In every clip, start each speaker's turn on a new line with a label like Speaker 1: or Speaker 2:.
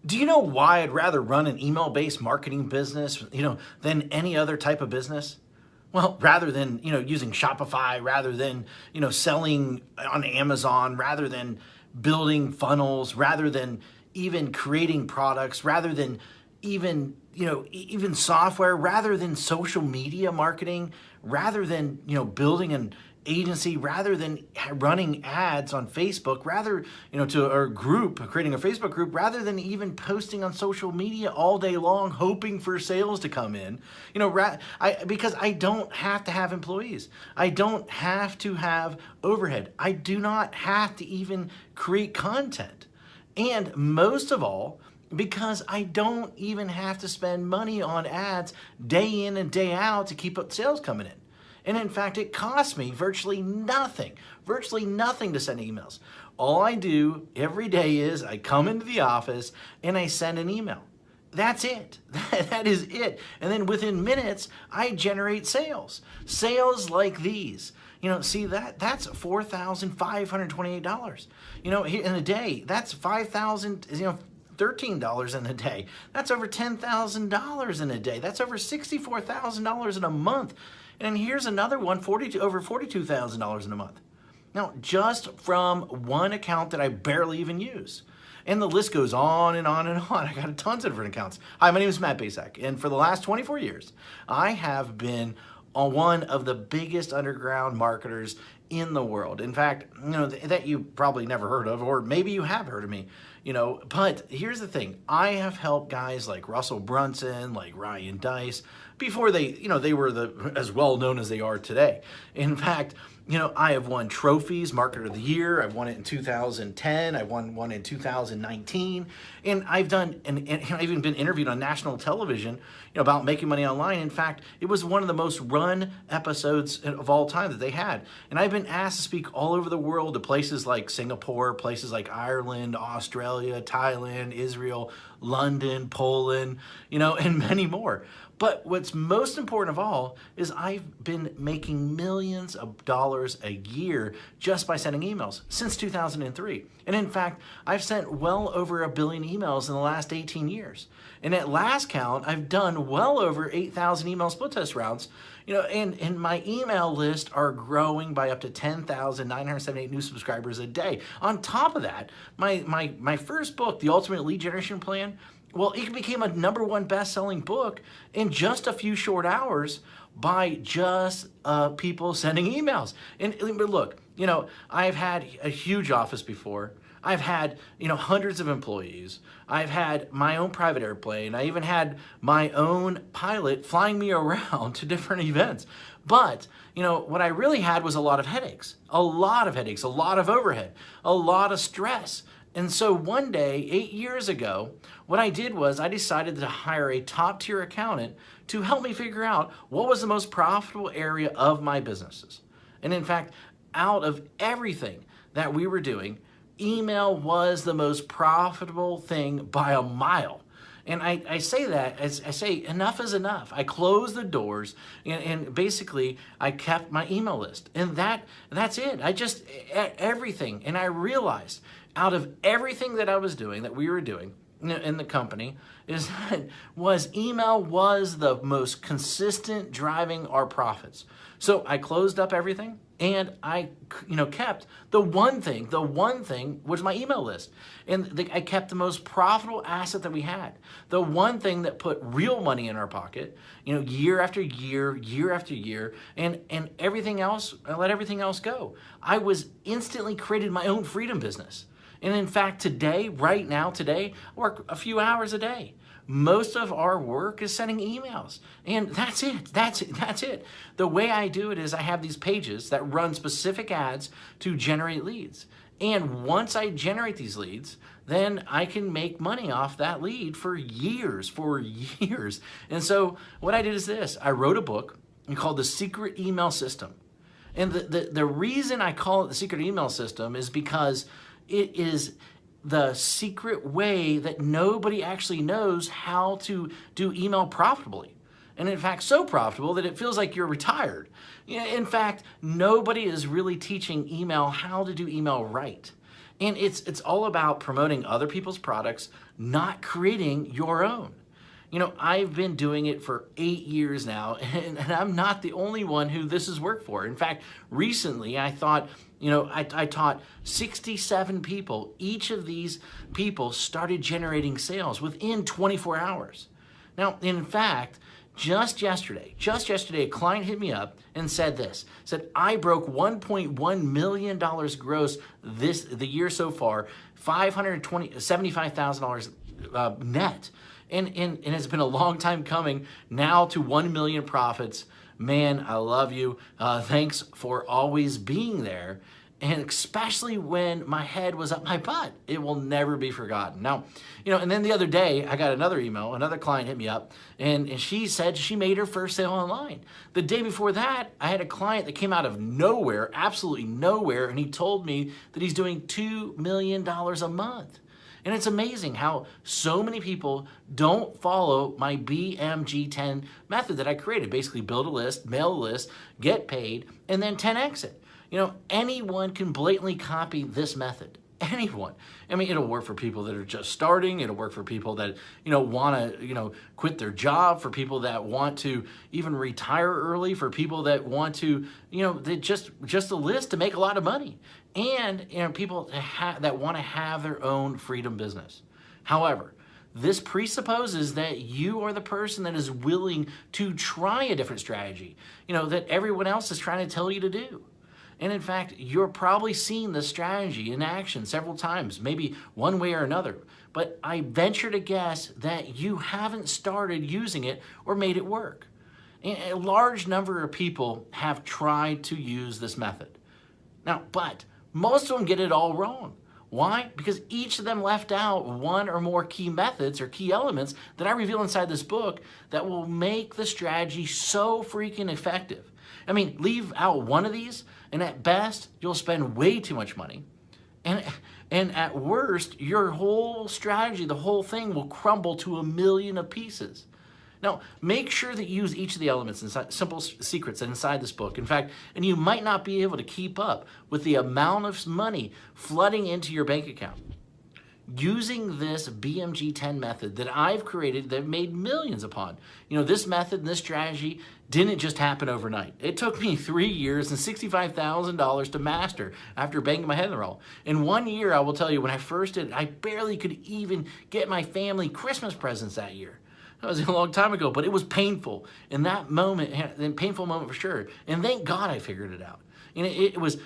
Speaker 1: Do you know why I'd rather run an email-based marketing business, than any other type of business? Well, rather than, using Shopify, rather than, selling on Amazon, rather than building funnels, rather than even creating products, rather than even, even software, rather than social media marketing, rather than, building an agency, rather than running ads on Facebook, rather, to our group, creating a Facebook group, rather than even posting on social media all day long, hoping for sales to come in, because I don't have to have employees. I don't have to have overhead. I do not have to even create content. And most of all, because I don't even have to spend money on ads day in and day out to keep up sales coming in. And in fact, it costs me virtually nothing to send emails. All I do every day is I come into the office and I send an email. That's it. That is it. And then within minutes, I generate sales. Sales like these. See that's $4,528. In a day, that's $5,000, $13 in a day. That's over $10,000 in a day. That's over $64,000 in a month. And here's another one, over $42,000 in a month. Now, just from one account that I barely even use. And the list goes on and on and on. I got tons of different accounts. Hi, my name is Matt Basak, and for the last 24 years, I have been one of the biggest underground marketers in the world. In fact, that you probably never heard of, or maybe you have heard of me, but here's the thing. I have helped guys like Russell Brunson, like Ryan Deiss, before they were as well known as they are today. In fact, I have won trophies, Marketer of the Year. I've won it in 2010. I won one in 2019. And I've even been interviewed on national television, about making money online. In fact, it was one of the most run episodes of all time that they had. And I've been asked to speak all over the world to places like Singapore, places like Ireland, Australia, Thailand, Israel, London, Poland, and many more. But what's most important of all is I've been making millions of dollars a year just by sending emails since 2003. And in fact, I've sent well over 1 billion emails in the last 18 years. And at last count, I've done well over 8,000 email split test rounds. And my email list are growing by up to 10,978 new subscribers a day. On top of that, my first book, The Ultimate Lead Generation Plan, well, it became a #1 best-selling book in just a few short hours by just people sending emails. But look, I've had a huge office before. I've had, hundreds of employees. I've had my own private airplane. I even had my own pilot flying me around to different events. But, what I really had was a lot of headaches, a lot of overhead, a lot of stress. And so one day, 8 years ago, what I did was I decided to hire a top-tier accountant to help me figure out what was the most profitable area of my businesses. And in fact, out of everything that we were doing, email was the most profitable thing by a mile. And I say that, as I say, enough is enough. I closed the doors and basically I kept my email list. And that's it. Everything. And I realized out of everything that I was doing, that we were doing in the company, email was the most consistent driving our profits. So I closed up everything and I kept the one thing was my email list. And I kept the most profitable asset that we had. The one thing that put real money in our pocket, year after year, year after year, and everything else, I let everything else go. I was instantly created my own freedom business. And in fact, right now, I work a few hours a day. Most of our work is sending emails. And that's it. The way I do it is I have these pages that run specific ads to generate leads. And once I generate these leads, then I can make money off that lead for years. And so what I did is this. I wrote a book called The Secret Email System. And the reason I call it The Secret Email System is because it is the secret way that nobody actually knows how to do email profitably. And in fact, so profitable that it feels like you're retired. In fact, nobody is really teaching email how to do email right. And it's all about promoting other people's products, not creating your own. You know, I've been doing it for 8 years now, and I'm not the only one who this has worked for. In fact, recently I thought, you know, I taught 67 people. Each of these people started generating sales within 24 hours. Now, in fact, just yesterday, a client hit me up and said this, said, I broke $1.1 million gross the year so far, $75,000 net. And it's been a long time coming now to 1 million profits. Man, I love you. Thanks for always being there. And especially when my head was up my butt, it will never be forgotten. Now, you know, and then the other day I got another email, another client hit me up, and she said she made her first sale online. The day before that, I had a client that came out of nowhere, absolutely nowhere, and he told me that he's doing $2 million a month. And it's amazing how so many people don't follow my BMG10 method that I created. Basically build a list, mail a list, get paid, and then 10x it. You know, anyone can blatantly copy this method. Anyone. I mean, it'll work for people that are just starting. It'll work for people that, you know, want to, you know, quit their job, for people that want to even retire early, for people that want to, you know, they just a list to make a lot of money. And, you know, people that want to have their own freedom business. However, this presupposes that you are the person that is willing to try a different strategy, you know, that everyone else is trying to tell you to do. And in fact, you're probably seen this strategy in action several times, maybe one way or another. But I venture to guess that you haven't started using it or made it work. And a large number of people have tried to use this method. Now, but most of them get it all wrong. Why? Because each of them left out one or more key methods or key elements that I reveal inside this book that will make the strategy so freaking effective. I mean, leave out one of these, and at best, you'll spend way too much money. And at worst, your whole strategy, the whole thing will crumble to 1,000,000 of pieces. Now, make sure that you use each of the elements inside, simple secrets inside this book. In fact, and you might not be able to keep up with the amount of money flooding into your bank account. Using this BMG10 method that I've created that I've made millions upon. You know, this method and this strategy didn't just happen overnight. It took me 3 years and $65,000 to master after banging my head in the wall. In 1 year, I will tell you, when I first did it, I barely could even get my family Christmas presents that year. That was a long time ago, but it was painful. In that moment, a painful moment for sure. And thank God I figured it out. And it was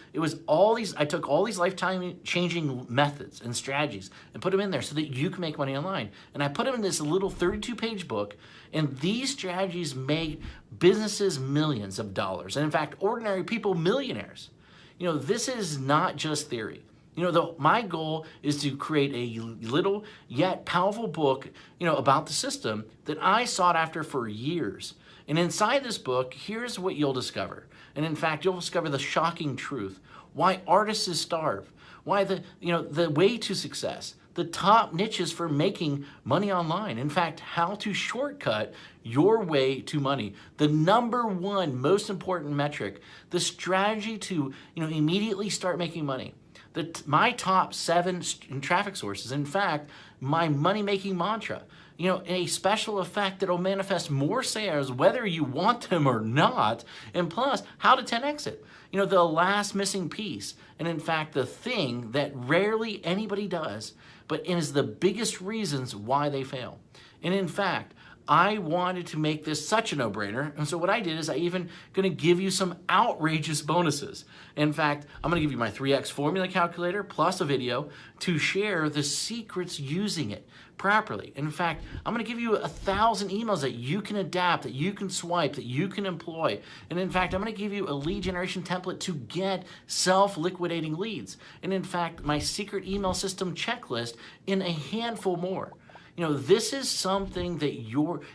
Speaker 1: all these, I took all these lifetime changing methods and strategies and put them in there so that you can make money online. And I put them in this little 32-page book, and these strategies made businesses millions of dollars. And in fact, ordinary people millionaires. You know, this is not just theory. You know, my goal is to create a little yet powerful book, you know, about the system that I sought after for years. And inside this book, here's what you'll discover. And in fact, you'll discover the shocking truth. Why artists starve. Why the way to success. The top niches for making money online. In fact, how to shortcut your way to money. The #1 most important metric. The strategy to, you know, immediately start making money. My top 7 traffic sources. In fact, my money-making mantra. You know, a special effect that will manifest more sales whether you want them or not, and plus, how to 10x it. You know, the last missing piece, and in fact, the thing that rarely anybody does, but is the biggest reasons why they fail. And in fact, I wanted to make this such a no-brainer, and so what I did is I even going to give you some outrageous bonuses. In fact, I'm going to give you my 3x formula calculator plus a video to share the secrets using it properly. In fact, I'm going to give you 1,000 emails that you can adapt, that you can swipe, that you can employ. And in fact, I'm going to give you a lead generation template to get self-liquidating leads. And in fact, my secret email system checklist in a handful more. You know, this is something that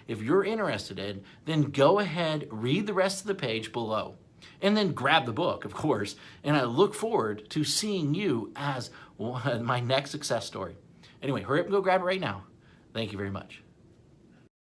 Speaker 1: if you're interested in, then go ahead, read the rest of the page below, and then grab the book, of course. And I look forward to seeing you as my next success story. Anyway, hurry up and go grab it right now. Thank you very much.